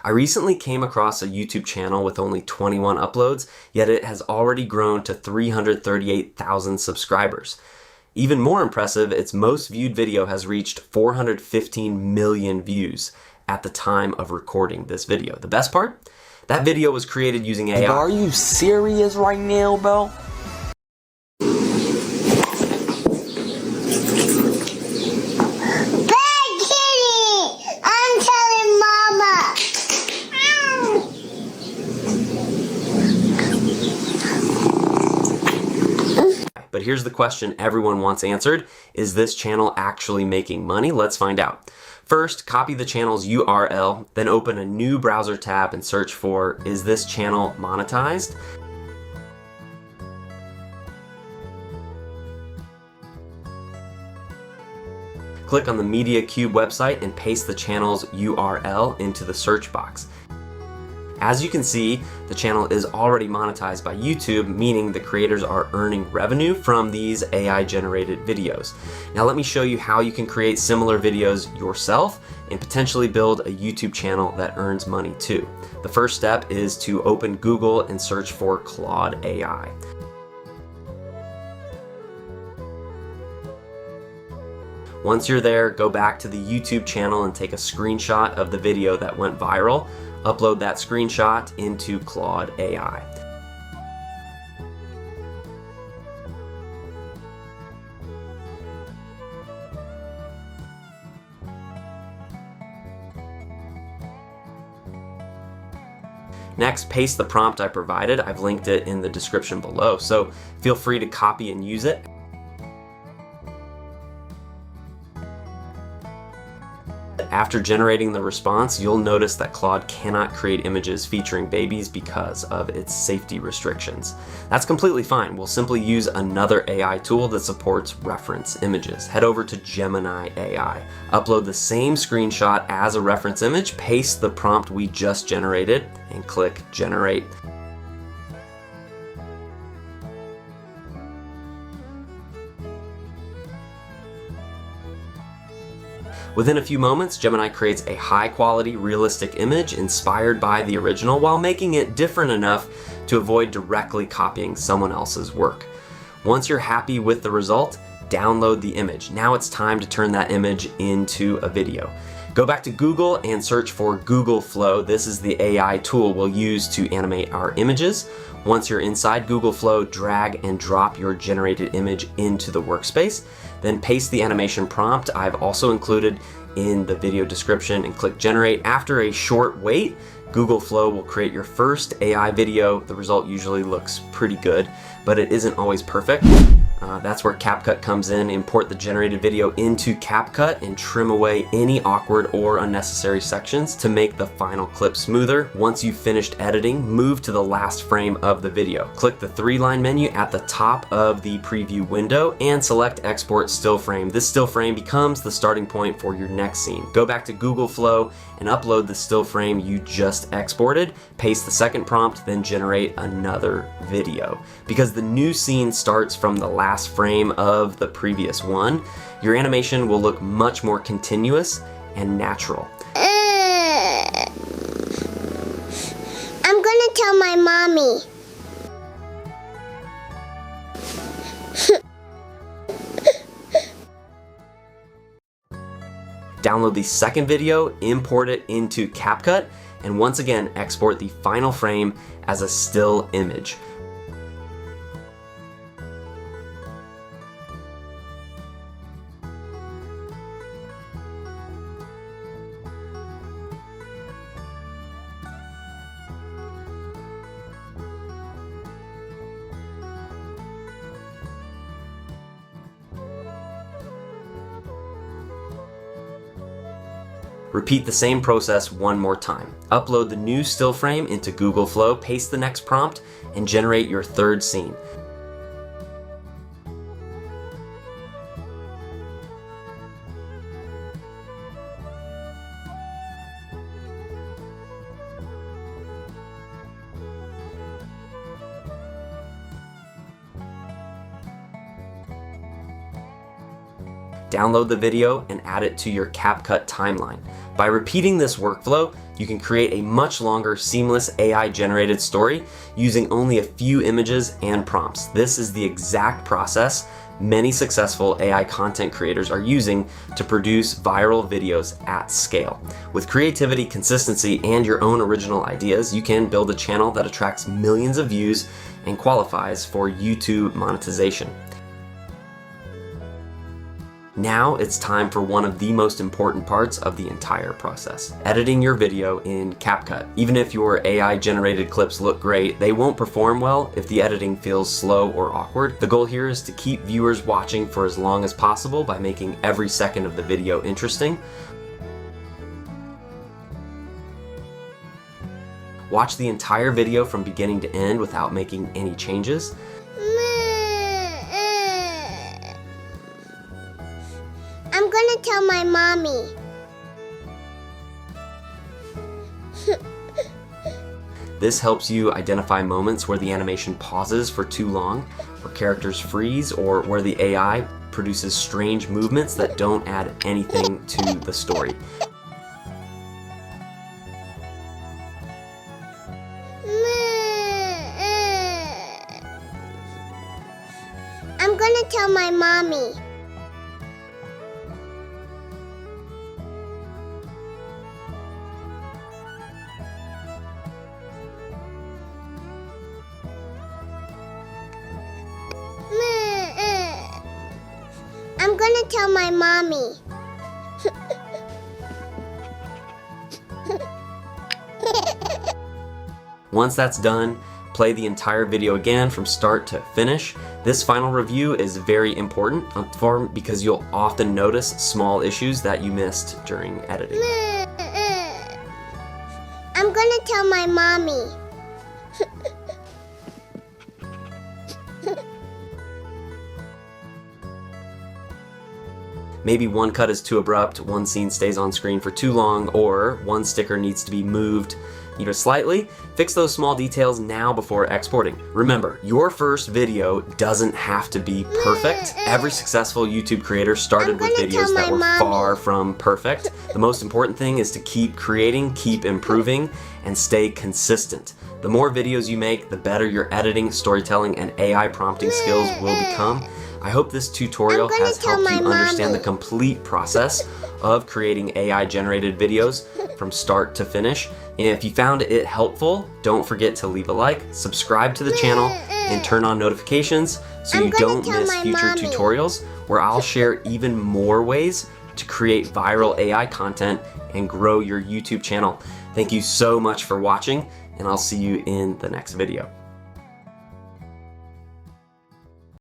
I recently came across a YouTube channel with only 21 uploads, yet it has already grown to 338,000 subscribers. Even more impressive, its most viewed video has reached 415 million views at the time of recording this video. The best part? That video was created using AI. Are you serious right now, bro? But here's the question everyone wants answered. Is this channel actually making money? Let's find out. First, copy the channel's URL, then open a new browser tab and search for, is this channel monetized? Click on the Media Cube website and paste the channel's URL into the search box. As you can see, the channel is already monetized by YouTube, meaning the creators are earning revenue from these AI-generated videos. Now let me show you how you can create similar videos yourself and potentially build a YouTube channel that earns money too. The first step is to open Google and search for Claude AI. Once you're there, go back to the YouTube channel and take a screenshot of the video that went viral. Upload that screenshot into Claude AI. Next, paste the prompt I provided. I've linked it in the description below, so feel free to copy and use it. After generating the response, you'll notice that Claude cannot create images featuring babies because of its safety restrictions. That's completely fine. We'll simply use another AI tool that supports reference images. Head over to Gemini AI. Upload the same screenshot as a reference image, paste the prompt we just generated, and click Generate. Within a few moments, Gemini creates a high-quality, realistic image inspired by the original while making it different enough to avoid directly copying someone else's work. Once you're happy with the result, download the image. Now it's time to turn that image into a video. Go back to Google and search for Google Flow. This is the AI tool we'll use to animate our images. Once you're inside Google Flow, drag and drop your generated image into the workspace. Then paste the animation prompt I've also included in the video description and click Generate. After a short wait, Google Flow will create your first AI video. The result usually looks pretty good, but it isn't always perfect. That's where CapCut comes in. Import the generated video into CapCut and trim away any awkward or unnecessary sections to make the final clip smoother. Once you've finished editing, move to the last frame of the video. Click the 3-line menu at the top of the preview window and select Export Still Frame. This still frame becomes the starting point for your next scene. Go back to Google Flow and upload the still frame you just exported, paste the second prompt, then generate another video. Because the new scene starts from the last frame of the previous one, your animation will look much more continuous and natural. I'm gonna tell my mommy. Download the second video, import it into CapCut, and once again, export the final frame as a still image. Repeat the same process one more time. Upload the new still frame into Google Flow, paste the next prompt, and generate your third scene. download the video, and add it to your CapCut timeline. By repeating this workflow, you can create a much longer, seamless AI-generated story using only a few images and prompts. This is the exact process many successful AI content creators are using to produce viral videos at scale. With creativity, consistency, and your own original ideas, you can build a channel that attracts millions of views and qualifies for YouTube monetization. Now it's time for one of the most important parts of the entire process: editing your video in CapCut. Even if your AI generated clips look great, they won't perform well if the editing feels slow or awkward. The goal here is to keep viewers watching for as long as possible by making every second of the video interesting. Watch the entire video from beginning to end without making any changes. I'm gonna tell my mommy. This helps you identify moments where the animation pauses for too long, where characters freeze, or where the AI produces strange movements that don't add anything to the story. I'm gonna tell my mommy. I'm gonna tell my mommy. Once that's done, play the entire video again from start to finish. This final review is very important because you'll often notice small issues that you missed during editing. I'm gonna tell my mommy. Maybe one cut is too abrupt, one scene stays on screen for too long, or one sticker needs to be moved slightly. Fix those small details now before exporting. Remember, your first video doesn't have to be perfect. Every successful YouTube creator started with videos that were far from perfect. The most important thing is to keep creating, keep improving, and stay consistent. The more videos you make, the better your editing, storytelling, and AI prompting skills will become. I hope this tutorial has helped you understand the complete process of creating AI-generated videos from start to finish. And if you found it helpful, don't forget to leave a like, subscribe to the channel, and turn on notifications so you don't miss future tutorials where I'll share even more ways to create viral AI content and grow your YouTube channel. Thank you so much for watching, and I'll see you in the next video.